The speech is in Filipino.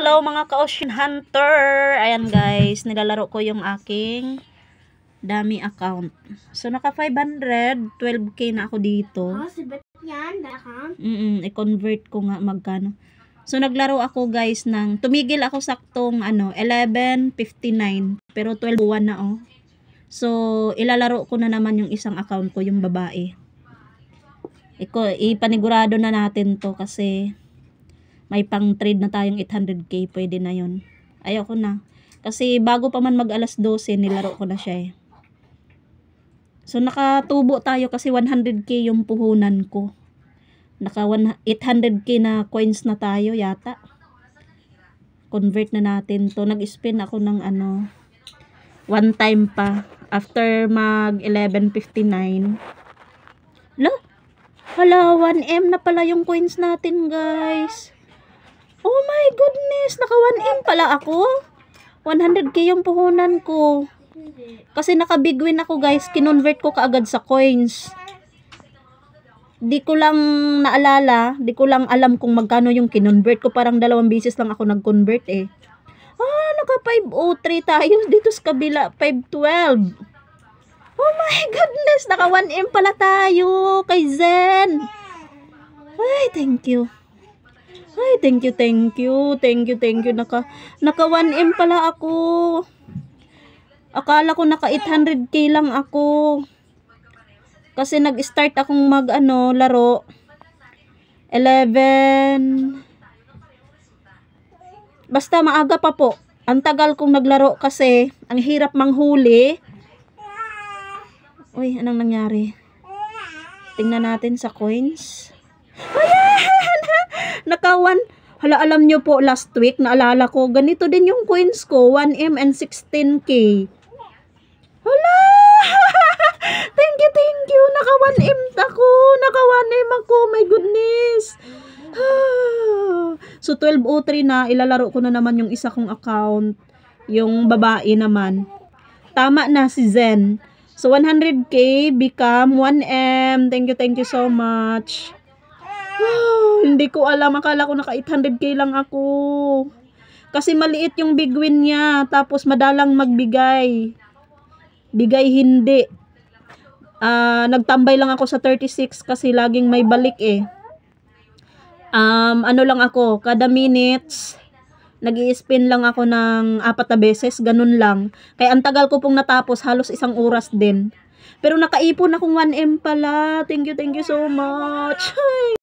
Hello mga ka-Ocean Hunter. Ayan guys, nilalaro ko yung aking dummy account. So naka 500, 12k na ako dito. Sibet yan, account? I-convert ko nga magkano. So naglaro ako guys ng, tumigil ako saktong 11:59, pero 12:01 na oh. So ilalaro ko na naman yung isang account ko, yung babae. Ipanigurado na natin to kasi may pang trade na tayong 800k, pwede na yon. Ayoko na. Kasi bago pa man mag alas 12, nilaro ko na siya eh. So nakatubo tayo kasi 100k yung puhunan ko. Naka 800k na coins na tayo yata. Convert na natin to. Nag-spin ako ng one time pa. After mag 11:59. Hala, 1M na pala yung coins natin guys. Oh my goodness, naka 1M pala ako. 100k yung puhunan ko. Kasi naka big win ako guys, kinonvert ko kaagad sa coins. Di ko lang naalala, di ko lang alam kung magkano yung kinonvert ko. Parang 2 beses lang ako nag-convert eh. Naka 503 tayo dito sa kabila, 512. Oh my goodness, naka 1M pala tayo kay Zen. Ay, thank you. Ay, thank you. Naka 1M pala ako. Akala ko naka 800k lang ako. Kasi nag-start akong laro 11. Basta maaga pa po. Ang tagal kong naglaro kasi ang hirap manghuli. Uy, anong nangyari? Tingnan natin sa coins. Ayan! Naka 1. Hala, alam nyo po, last week, naalala ko, ganito din yung coins ko, 1M and 16k. Hala! Thank you. Naka 1M ako. Naka 1M ako. My goodness. So, 12:03 na, ilalaro ko na naman yung isa kong account. Yung babae naman. Tama na si Zen. So, 100k become 1M. Thank you so much. Hindi ko alam. Akala ko naka 800k lang ako. Kasi maliit yung big win niya. Tapos madalang magbigay. Bigay hindi. Nagtambay lang ako sa 36 kasi laging may balik eh. Lang ako. Kada minutes, nag-i-spin lang ako ng 4 na beses. Ganun lang. Kaya ang tagal ko pong natapos. Halos 1 oras din. Pero nakaipon akong 1M pala. Thank you so much.